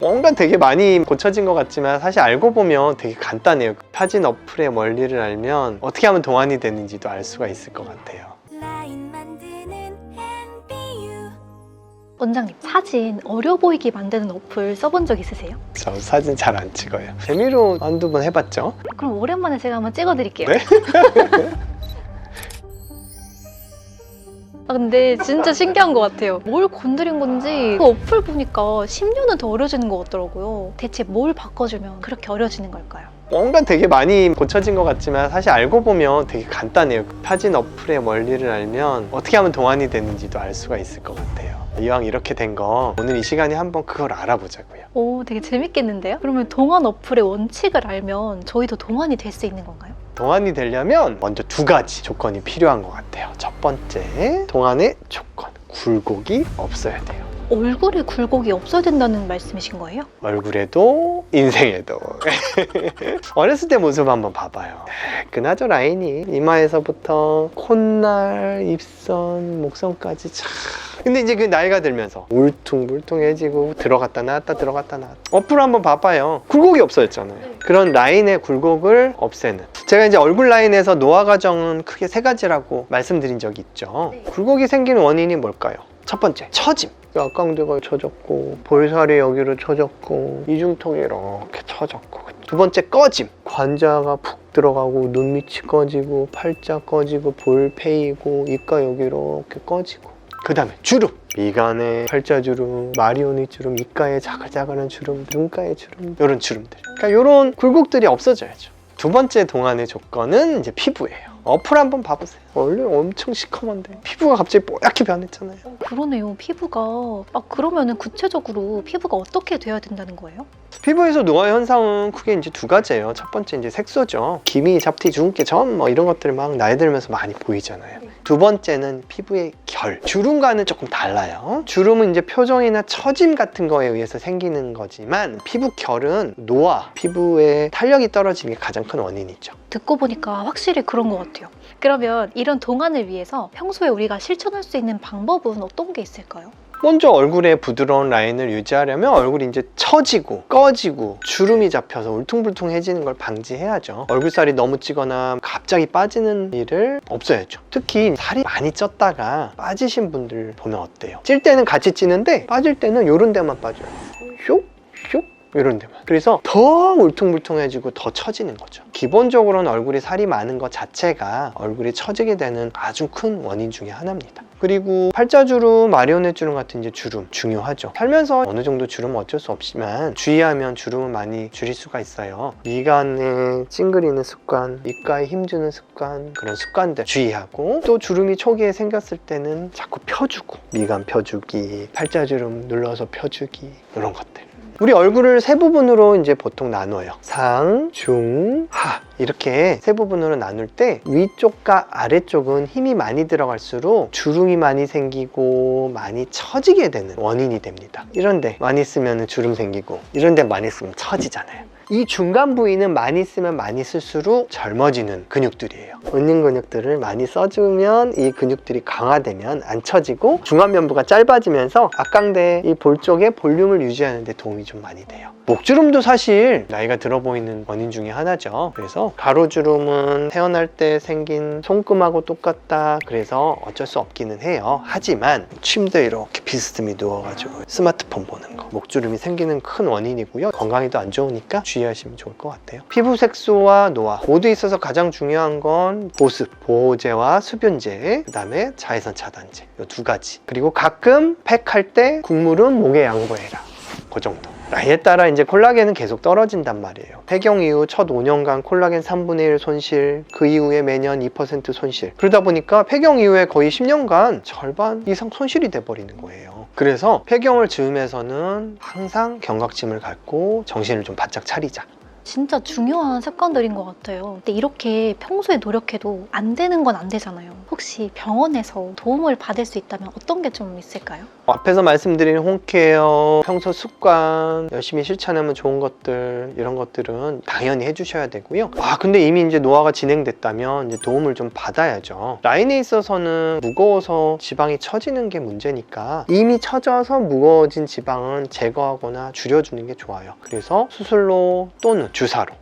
뭔가 되게 많이 고쳐진 것 같지만 사실 알고 보면 되게 간단해요. 사진 어플의 원리를 알면 어떻게 하면 동안이 되는지도 알 수가 있을 것 같아요. 원장님, 사진 어려 보이게 만드는 어플 써본 적 있으세요? 저 사진 잘 안 찍어요. 재미로 한두 번 해봤죠. 그럼 오랜만에 제가 한번 찍어드릴게요. 네? 근데 진짜 신기한 것 같아요. 뭘 건드린 건지 그 어플 보니까 10년은 더 어려지는 것 같더라고요. 대체 뭘 바꿔주면 그렇게 어려지는 걸까요? 뭔가 되게 많이 고쳐진 것 같지만 사실 알고 보면 되게 간단해요. 사진 어플의 원리를 알면 어떻게 하면 동안이 되는지도 알 수가 있을 것 같아요. 이왕 이렇게 된 거 오늘 이 시간에 한번 그걸 알아보자고요. 오, 되게 재밌겠는데요? 그러면 동안 어플의 원칙을 알면 저희도 동안이 될 수 있는 건가요? 동안이 되려면 먼저 두 가지 조건이 필요한 것 같아요. 첫 번째, 동안의 조건. 굴곡이 없어야 돼요. 얼굴에 굴곡이 없어야 된다는 말씀이신 거예요? 얼굴에도 인생에도. 어렸을 때 모습 한번 봐봐요. 매끈하죠, 라인이. 이마에서부터 콧날, 입선, 목선까지 참. 근데 이제 그 나이가 들면서 울퉁불퉁해지고 들어갔다 나왔다 들어갔다 나왔다. 어플 한번 봐봐요. 굴곡이 없어졌잖아요. 그런 라인의 굴곡을 없애는. 제가 이제 얼굴 라인에서 노화 과정은 크게 세 가지라고 말씀드린 적이 있죠. 굴곡이 생기는 원인이 뭘까요? 첫 번째, 처짐. 약광대가 처졌고 볼살이 여기로 처졌고 이중턱이 이렇게 처졌고. 두 번째, 꺼짐. 관자가 푹 들어가고 눈 밑이 꺼지고 팔자 꺼지고 볼 패이고 입가 여기 이렇게 꺼지고. 그 다음에 주름. 미간에 팔자주름, 마리오니 주름, 입가에 자글자글한 주름, 눈가에 주름, 이런 주름들. 그러니까 이런 굴곡들이 없어져야죠. 두 번째 동안의 조건은 이제 피부예요. 어플 한번 봐보세요. 원래 엄청 시커먼데 피부가 갑자기 뽀얗게 변했잖아요. 그러네요. 피부가. 그러면은 구체적으로 피부가 어떻게 돼야 된다는 거예요? 피부에서 노화 현상은 크게 이제 두 가지예요. 첫 번째 이제 색소죠. 기미, 잡티, 주근깨, 점 뭐 이런 것들이 막 나이 들면서 많이 보이잖아요. 두 번째는 피부의 결. 주름과는 조금 달라요. 주름은 이제 표정이나 처짐 같은 거에 의해서 생기는 거지만 피부 결은 노화, 피부의 탄력이 떨어지는 게 가장 큰 원인이죠. 듣고 보니까 확실히 그런 것 같아요. 그러면 이런 동안을 위해서 평소에 우리가 실천할 수 있는 방법은 어떤 게 있을까요? 먼저 얼굴에 부드러운 라인을 유지하려면 얼굴이 이제 처지고 꺼지고 주름이 잡혀서 울퉁불퉁해지는 걸 방지해야죠. 얼굴살이 너무 찌거나 갑자기 빠지는 일을 없애야죠. 특히 살이 많이 쪘다가 빠지신 분들 보면 어때요? 찔 때는 같이 찌는데 빠질 때는 이런 데만 빠져요. 슉 슉 이런 데만. 그래서 더 울퉁불퉁해지고 더 처지는 거죠. 기본적으로는 얼굴에 살이 많은 것 자체가 얼굴이 처지게 되는 아주 큰 원인 중에 하나입니다. 그리고 팔자주름, 마리오넷 주름 같은 이제 주름 중요하죠. 살면서 어느 정도 주름은 어쩔 수 없지만 주의하면 주름은 많이 줄일 수가 있어요. 미간에 찡그리는 습관, 입가에 힘주는 습관, 그런 습관들 주의하고, 또 주름이 초기에 생겼을 때는 자꾸 펴주고, 미간 펴주기, 팔자주름 눌러서 펴주기, 이런 것들. 우리 얼굴을 세 부분으로 이제 보통 나눠요. 상, 중, 하. 이렇게 세 부분으로 나눌 때 위쪽과 아래쪽은 힘이 많이 들어갈수록 주름이 많이 생기고 많이 처지게 되는 원인이 됩니다. 이런데 많이 쓰면 주름 생기고 이런데 많이 쓰면 처지잖아요. 이 중간 부위는 많이 쓰면 많이 쓸수록 젊어지는 근육들이에요. 은근 근육들을 많이 써주면 이 근육들이 강화되면 안 처지고 중안면부가 짧아지면서 앞광대 이 볼 쪽에 볼륨을 유지하는 데 도움이 좀 많이 돼요. 목주름도 사실 나이가 들어 보이는 원인 중에 하나죠. 그래서 가로주름은 태어날 때 생긴 손금하고 똑같다. 그래서 어쩔 수 없기는 해요. 하지만 침대에 이렇게 비스듬히 누워가지고 스마트폰 보는 거, 목주름이 생기는 큰 원인이고요. 건강에도 안 좋으니까 주의하시면 좋을 것 같아요. 피부 색소와 노화 모두 있어서 가장 중요한 건 보습, 보호제와 수분제, 그 다음에 자외선 차단제, 이 두 가지. 그리고 가끔 팩할 때 국물은 목에 양보해라. 그 정도. 나이에 따라 이제 콜라겐은 계속 떨어진단 말이에요. 폐경 이후 첫 5년간 콜라겐 3분의 1 손실, 그 이후에 매년 2% 손실. 그러다 보니까 폐경 이후에 거의 10년간 절반 이상 손실이 돼버리는 거예요. 그래서 폐경을 즈음해서는 항상 경각심을 갖고 정신을 좀 바짝 차리자. 진짜 중요한 습관들인 것 같아요. 근데 이렇게 평소에 노력해도 안 되는 건 안 되잖아요. 혹시 병원에서 도움을 받을 수 있다면 어떤 게 좀 있을까요? 앞에서 말씀드린 홈케어, 평소 습관, 열심히 실천하면 좋은 것들, 이런 것들은 당연히 해주셔야 되고요. 근데 이미 이제 노화가 진행됐다면 이제 도움을 좀 받아야죠. 라인에 있어서는 무거워서 지방이 처지는 게 문제니까 이미 처져서 무거워진 지방은 제거하거나 줄여주는 게 좋아요. 그래서 수술로 또는 주사로.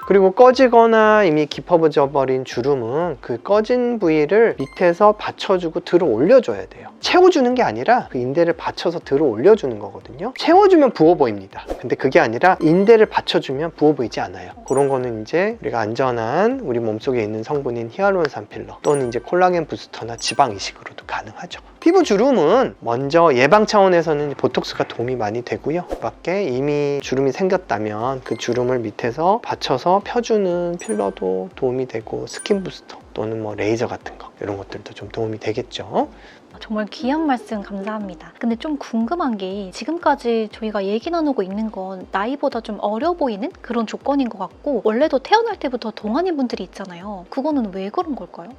그리고 꺼지거나 이미 깊어져 버린 주름은 그 꺼진 부위를 밑에서 받쳐주고 들어 올려줘야 돼요. 채워주는 게 아니라 그 인대를 받쳐서 들어 올려주는 거거든요. 채워주면 부어 보입니다. 근데 그게 아니라 인대를 받쳐주면 부어 보이지 않아요. 그런 거는 이제 우리가 안전한 우리 몸속에 있는 성분인 히알루론산 필러 또는 이제 콜라겐 부스터나 지방 이식으로도 가능하죠. 피부 주름은 먼저 예방 차원에서는 보톡스가 도움이 많이 되고요. 그 밖에 이미 주름이 생겼다면 그 주름을 밑에서 받쳐서 펴주는 필러도 도움이 되고, 스킨 부스터 또는 뭐 레이저 같은 거, 이런 것들도 좀 도움이 되겠죠. 정말 귀한 말씀 감사합니다. 근데 좀 궁금한 게, 지금까지 저희가 얘기 나누고 있는 건 나이보다 좀 어려 보이는 그런 조건인 것 같고, 원래도 태어날 때부터 동안인 분들이 있잖아요. 그거는 왜 그런 걸까요?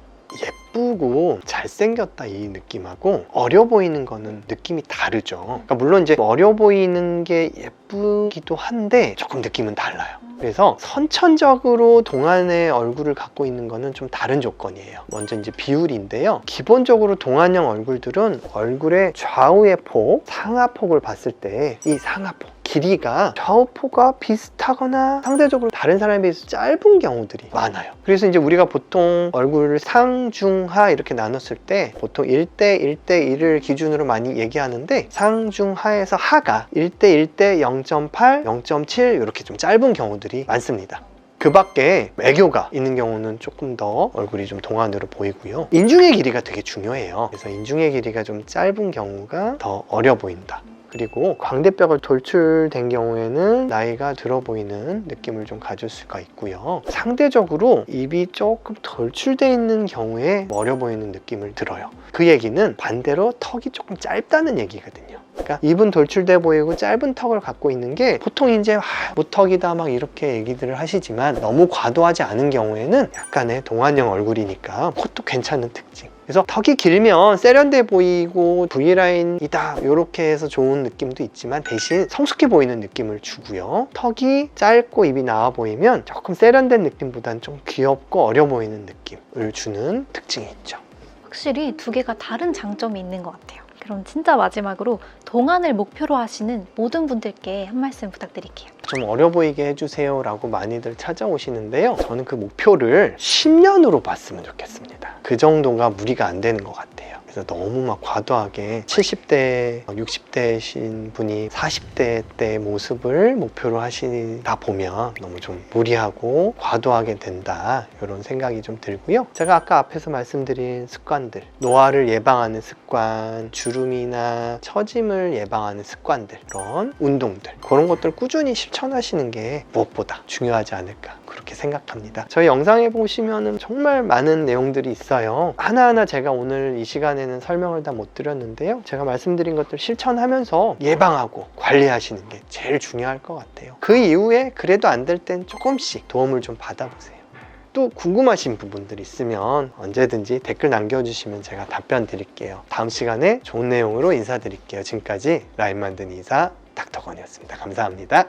예쁘고 잘생겼다 이 느낌하고 어려 보이는 거는 느낌이 다르죠. 그러니까 물론 이제 어려 보이는 게 예쁘기도 한데 조금 느낌은 달라요. 그래서 선천적으로 동안의 얼굴을 갖고 있는 거는 좀 다른 조건이에요. 먼저 이제 비율인데요. 기본적으로 동안형 얼굴들은 얼굴의 좌우의 폭, 상하폭을 봤을 때 이 상하폭 길이가 좌우폭과 비슷하거나 상대적으로 다른 사람에 비해서 짧은 경우들이 많아요. 그래서 이제 우리가 보통 얼굴을 상중하 이렇게 나눴을 때 보통 1대 1대 1을 기준으로 많이 얘기하는데, 상중하에서 하가 1대 1대 0.8, 0.7 이렇게 좀 짧은 경우들이 많습니다. 그 밖에 애교가 있는 경우는 조금 더 얼굴이 좀 동안으로 보이고요. 인중의 길이가 되게 중요해요. 그래서 인중의 길이가 좀 짧은 경우가 더 어려 보인다. 그리고 광대뼈가 돌출된 경우에는 나이가 들어 보이는 느낌을 좀 가질 수가 있고요. 상대적으로 입이 조금 돌출되어 있는 경우에 어려 보이는 느낌을 들어요. 그 얘기는 반대로 턱이 조금 짧다는 얘기거든요. 그러니까 입은 돌출돼 보이고 짧은 턱을 갖고 있는 게 보통 이제 무턱이다 막 이렇게 얘기들을 하시지만, 너무 과도하지 않은 경우에는 약간의 동안형 얼굴이니까 그것도 괜찮은 특징. 그래서 턱이 길면 세련돼 보이고 V라인이다 이렇게 해서 좋은 느낌도 있지만, 대신 성숙해 보이는 느낌을 주고요. 턱이 짧고 입이 나와 보이면 조금 세련된 느낌보다는 좀 귀엽고 어려 보이는 느낌을 주는 특징이 있죠. 확실히 두 개가 다른 장점이 있는 것 같아요. 그럼 진짜 마지막으로 동안을 목표로 하시는 모든 분들께 한 말씀 부탁드릴게요. 좀 어려 보이게 해주세요 라고 많이들 찾아오시는데요. 저는 그 목표를 10년으로 봤으면 좋겠습니다. 그 정도가 무리가 안 되는 것 같아요. 그래서 너무 막 과도하게 70대, 60대신 분이 40대 때 모습을 목표로 하시다 보면 너무 좀 무리하고 과도하게 된다, 이런 생각이 좀 들고요. 제가 아까 앞에서 말씀드린 습관들, 노화를 예방하는 습관, 주름이나 처짐을 예방하는 습관들, 그런 운동들, 그런 것들 꾸준히 실천하시는 게 무엇보다 중요하지 않을까, 그렇게 생각합니다. 저희 영상에 보시면은 정말 많은 내용들이 있어요. 하나하나 제가 오늘 이 시간에는 설명을 다 못 드렸는데요. 제가 말씀드린 것들 실천하면서 예방하고 관리하시는 게 제일 중요할 것 같아요. 그 이후에 그래도 안 될 땐 조금씩 도움을 좀 받아보세요. 또 궁금하신 부분들 있으면 언제든지 댓글 남겨주시면 제가 답변 드릴게요. 다음 시간에 좋은 내용으로 인사드릴게요. 지금까지 라인 만드는 의사 닥터건이었습니다. 감사합니다.